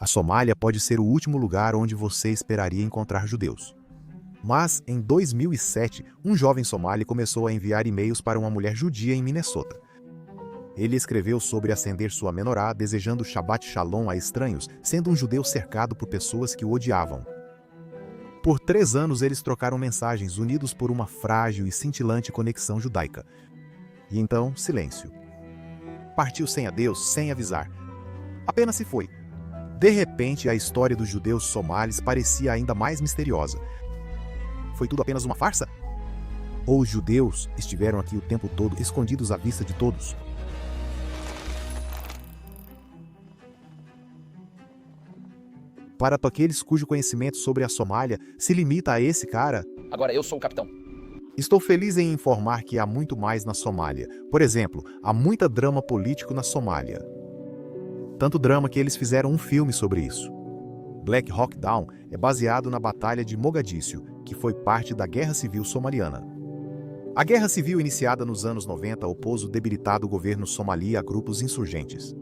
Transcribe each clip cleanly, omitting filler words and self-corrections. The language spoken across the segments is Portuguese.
A Somália pode ser o último lugar onde você esperaria encontrar judeus. Mas, em 2007, um jovem somali começou a enviar e-mails para uma mulher judia em Minnesota. Ele escreveu sobre acender sua menorá, desejando Shabbat Shalom a estranhos, sendo um judeu cercado por pessoas que o odiavam. Por 3 anos eles trocaram mensagens, unidos por uma frágil e cintilante conexão judaica. E então, silêncio. Partiu sem adeus, sem avisar. Apenas se foi. De repente, a história dos judeus somalis parecia ainda mais misteriosa. Foi tudo apenas uma farsa? Ou os judeus estiveram aqui o tempo todo, escondidos à vista de todos? Para aqueles cujo conhecimento sobre a Somália se limita a esse cara, Agora eu sou o capitão. estou feliz em informar que há muito mais na Somália. Por exemplo, há muita drama político na Somália. Tanto drama que eles fizeram um filme sobre isso. Black Hawk Down é baseado na Batalha de Mogadíscio, que foi parte da Guerra Civil Somaliana. A Guerra Civil iniciada nos anos 90 opôs o debilitado governo somali a grupos insurgentes.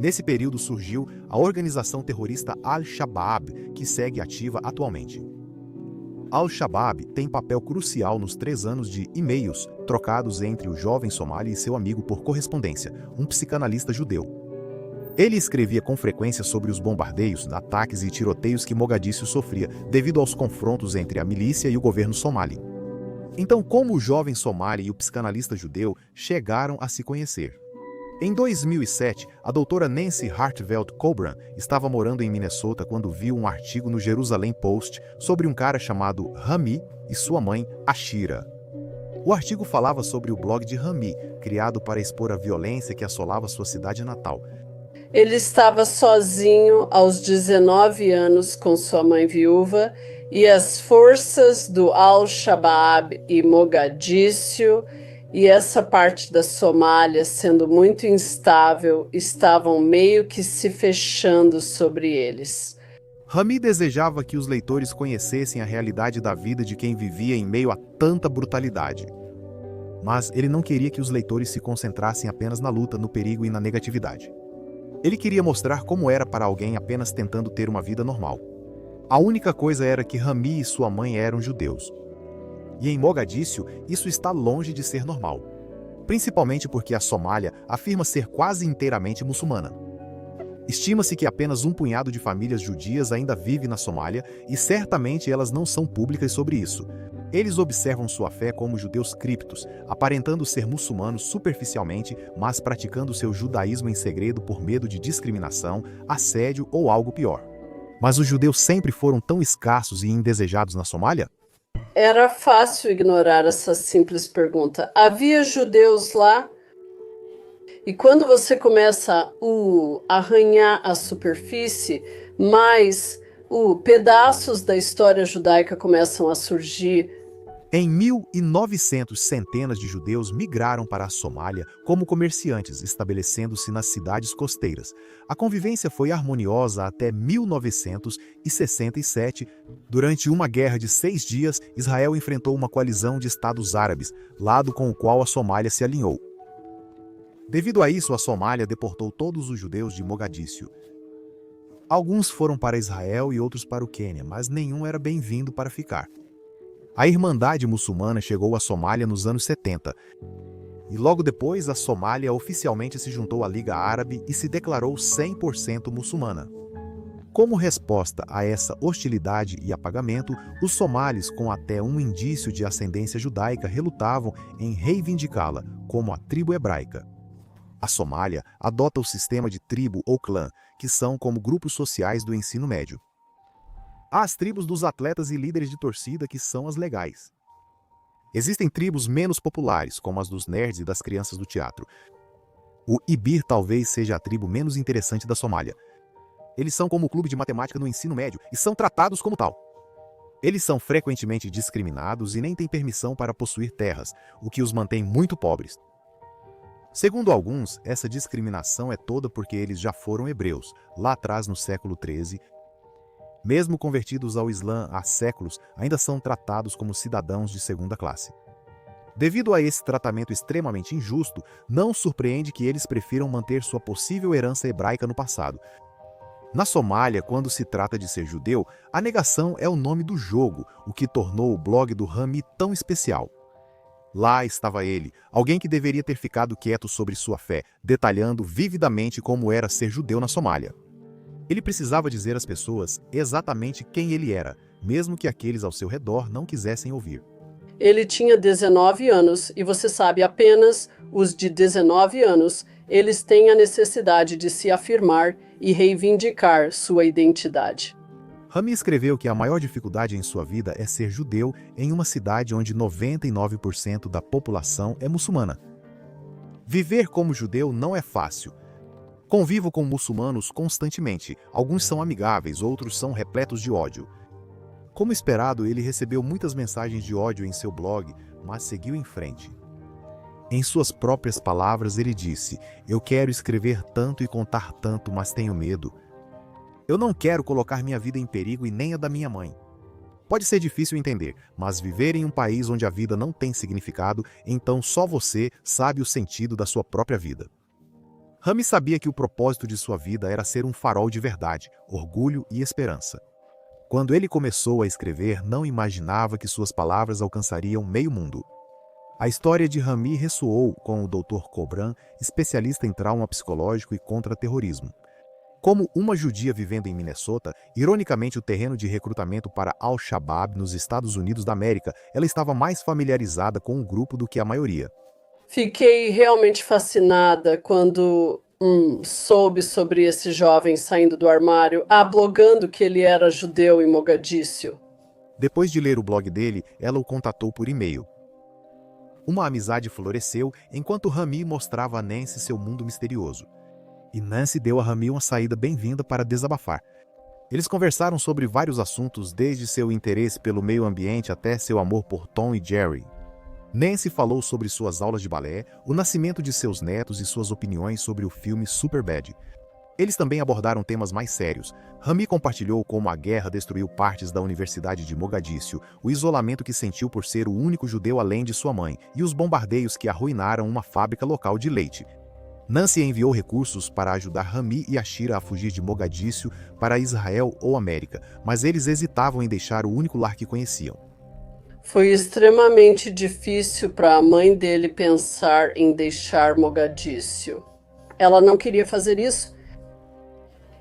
Nesse período surgiu a organização terrorista Al-Shabaab, que segue ativa atualmente. Al-Shabaab tem papel crucial nos 3 anos de e-mails trocados entre o jovem somali e seu amigo por correspondência, um psicanalista judeu. Ele escrevia com frequência sobre os bombardeios, ataques e tiroteios que Mogadíscio sofria devido aos confrontos entre a milícia e o governo somali. Então, como o jovem somali e o psicanalista judeu chegaram a se conhecer? Em 2007, a doutora Nancy Hartveld Coburn estava morando em Minnesota quando viu um artigo no Jerusalem Post sobre um cara chamado Rami e sua mãe, Ashira. O artigo falava sobre o blog de Rami, criado para expor a violência que assolava sua cidade natal. Ele estava sozinho aos 19 anos com sua mãe viúva e as forças do Al-Shabaab e Mogadíscio e essa parte da Somália sendo muito instável estavam meio que se fechando sobre eles. Rami desejava que os leitores conhecessem a realidade da vida de quem vivia em meio a tanta brutalidade. Mas ele não queria que os leitores se concentrassem apenas na luta, no perigo e na negatividade. Ele queria mostrar como era para alguém apenas tentando ter uma vida normal. A única coisa era que Rami e sua mãe eram judeus. E em Mogadíscio, isso está longe de ser normal. Principalmente porque a Somália afirma ser quase inteiramente muçulmana. Estima-se que apenas um punhado de famílias judias ainda vive na Somália e certamente elas não são públicas sobre isso. Eles observam sua fé como judeus criptos, aparentando ser muçulmanos superficialmente, mas praticando seu judaísmo em segredo por medo de discriminação, assédio ou algo pior. Mas os judeus sempre foram tão escassos e indesejados na Somália? Era fácil ignorar essa simples pergunta. Havia judeus lá? E quando você começa a arranhar a superfície, mais pedaços da história judaica começam a surgir. Em 1900, centenas de judeus migraram para a Somália como comerciantes, estabelecendo-se nas cidades costeiras. A convivência foi harmoniosa até 1967. Durante uma guerra de 6 dias, Israel enfrentou uma coalizão de estados árabes, lado com o qual a Somália se alinhou. Devido a isso, a Somália deportou todos os judeus de Mogadíscio. Alguns foram para Israel e outros para o Quênia, mas nenhum era bem-vindo para ficar. A Irmandade Muçulmana chegou à Somália nos anos 70. E logo depois, a Somália oficialmente se juntou à Liga Árabe e se declarou 100% muçulmana. Como resposta a essa hostilidade e apagamento, os somalis, com até um indício de ascendência judaica, relutavam em reivindicá-la como a tribo hebraica. A Somália adota o sistema de tribo ou clã, que são como grupos sociais do ensino médio. Há as tribos dos atletas e líderes de torcida, que são as legais. Existem tribos menos populares, como as dos nerds e das crianças do teatro. O Ibir talvez seja a tribo menos interessante da Somália. Eles são como o clube de matemática no ensino médio e são tratados como tal. Eles são frequentemente discriminados e nem têm permissão para possuir terras, o que os mantém muito pobres. Segundo alguns, essa discriminação é toda porque eles já foram hebreus, lá atrás no século XIII. Mesmo convertidos ao Islã há séculos, ainda são tratados como cidadãos de segunda classe. Devido a esse tratamento extremamente injusto, não surpreende que eles prefiram manter sua possível herança hebraica no passado. Na Somália, quando se trata de ser judeu, a negação é o nome do jogo, o que tornou o blog do Rami tão especial. Lá estava ele, alguém que deveria ter ficado quieto sobre sua fé, detalhando vividamente como era ser judeu na Somália. Ele precisava dizer às pessoas exatamente quem ele era, mesmo que aqueles ao seu redor não quisessem ouvir. Ele tinha 19 anos e você sabe, apenas os de 19 anos, eles têm a necessidade de se afirmar e reivindicar sua identidade. Rami escreveu que a maior dificuldade em sua vida é ser judeu em uma cidade onde 99% da população é muçulmana. Viver como judeu não é fácil. Convivo com muçulmanos constantemente. Alguns são amigáveis, outros são repletos de ódio. Como esperado, ele recebeu muitas mensagens de ódio em seu blog, mas seguiu em frente. Em suas próprias palavras, ele disse: "Eu quero escrever tanto e contar tanto, mas tenho medo. Eu não quero colocar minha vida em perigo e nem a da minha mãe." Pode ser difícil entender, mas viver em um país onde a vida não tem significado, então só você sabe o sentido da sua própria vida. Rami sabia que o propósito de sua vida era ser um farol de verdade, orgulho e esperança. Quando ele começou a escrever, não imaginava que suas palavras alcançariam meio mundo. A história de Rami ressoou com o Dr. Kobran, especialista em trauma psicológico e contra-terrorismo. Como uma judia vivendo em Minnesota, ironicamente o terreno de recrutamento para Al-Shabaab nos Estados Unidos da América, ela estava mais familiarizada com o grupo do que a maioria. Fiquei realmente fascinada quando soube sobre esse jovem saindo do armário, blogando que ele era judeu em Mogadíscio. Depois de ler o blog dele, ela o contatou por e-mail. Uma amizade floresceu enquanto Rami mostrava a Nancy seu mundo misterioso. E Nancy deu a Rami uma saída bem-vinda para desabafar. Eles conversaram sobre vários assuntos, desde seu interesse pelo meio ambiente até seu amor por Tom e Jerry. Nancy falou sobre suas aulas de balé, o nascimento de seus netos e suas opiniões sobre o filme Superbad. Eles também abordaram temas mais sérios. Rami compartilhou como a guerra destruiu partes da Universidade de Mogadíscio, o isolamento que sentiu por ser o único judeu além de sua mãe, e os bombardeios que arruinaram uma fábrica local de leite. Nancy enviou recursos para ajudar Rami e Ashira a fugir de Mogadíscio para Israel ou América, mas eles hesitavam em deixar o único lar que conheciam. Foi extremamente difícil para a mãe dele pensar em deixar Mogadíscio. Ela não queria fazer isso.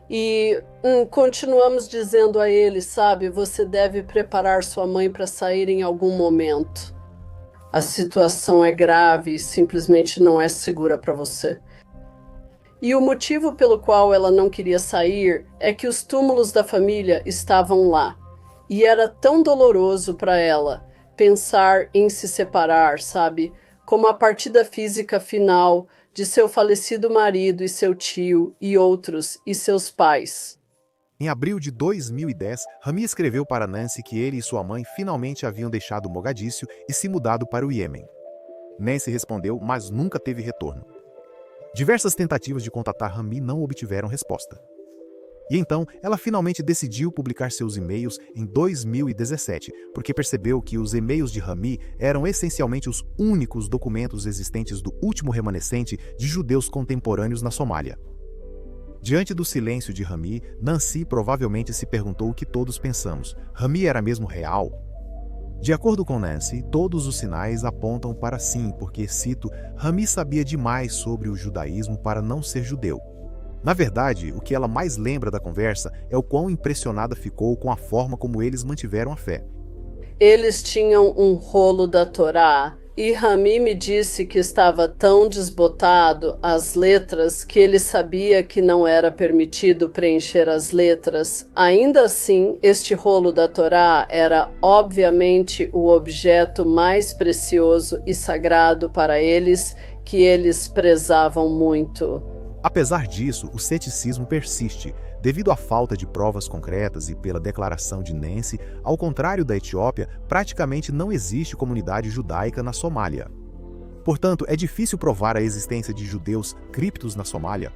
E continuamos dizendo a ele, sabe, você deve preparar sua mãe para sair em algum momento. A situação é grave e simplesmente não é segura para você. E o motivo pelo qual ela não queria sair é que os túmulos da família estavam lá. E era tão doloroso para ela pensar em se separar, sabe? Como a partida física final de seu falecido marido e seu tio e outros e seus pais. Em abril de 2010, Rami escreveu para Nancy que ele e sua mãe finalmente haviam deixado Mogadíscio e se mudado para o Iêmen. Nancy respondeu, mas nunca teve retorno. Diversas tentativas de contatar Rami não obtiveram resposta. E então, ela finalmente decidiu publicar seus e-mails em 2017, porque percebeu que os e-mails de Rami eram essencialmente os únicos documentos existentes do último remanescente de judeus contemporâneos na Somália. Diante do silêncio de Rami, Nancy provavelmente se perguntou o que todos pensamos: Rami era mesmo real? De acordo com Nancy, todos os sinais apontam para sim, porque, cito, Rami sabia demais sobre o judaísmo para não ser judeu. Na verdade, o que ela mais lembra da conversa é o quão impressionada ficou com a forma como eles mantiveram a fé. Eles tinham um rolo da Torá e Rami me disse que estava tão desbotado às letras que ele sabia que não era permitido preencher as letras. Ainda assim, este rolo da Torá era obviamente o objeto mais precioso e sagrado para eles, que eles prezavam muito. Apesar disso, o ceticismo persiste, devido à falta de provas concretas e pela declaração de Nancy, ao contrário da Etiópia, praticamente não existe comunidade judaica na Somália. Portanto, é difícil provar a existência de judeus criptos na Somália.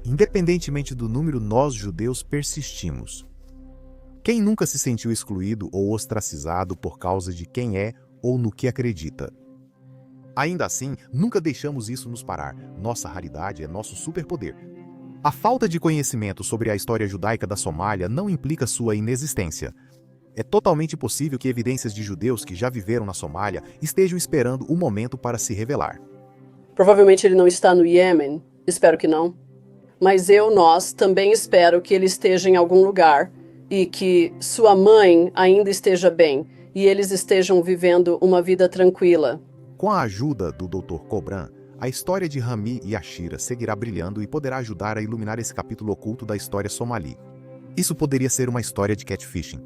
Independentemente do número, nós judeus persistimos. Quem nunca se sentiu excluído ou ostracizado por causa de quem é ou no que acredita? Ainda assim, nunca deixamos isso nos parar. Nossa raridade é nosso superpoder. A falta de conhecimento sobre a história judaica da Somália não implica sua inexistência. É totalmente possível que evidências de judeus que já viveram na Somália estejam esperando o momento para se revelar. Provavelmente ele não está no Iêmen, espero que não. Mas nós também espero que ele esteja em algum lugar e que sua mãe ainda esteja bem e eles estejam vivendo uma vida tranquila. Com a ajuda do Dr. Cobran, a história de Rami e Ashira seguirá brilhando e poderá ajudar a iluminar esse capítulo oculto da história somali. Isso poderia ser uma história de catfishing.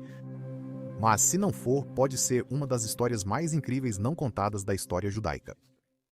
Mas, se não for, pode ser uma das histórias mais incríveis não contadas da história judaica.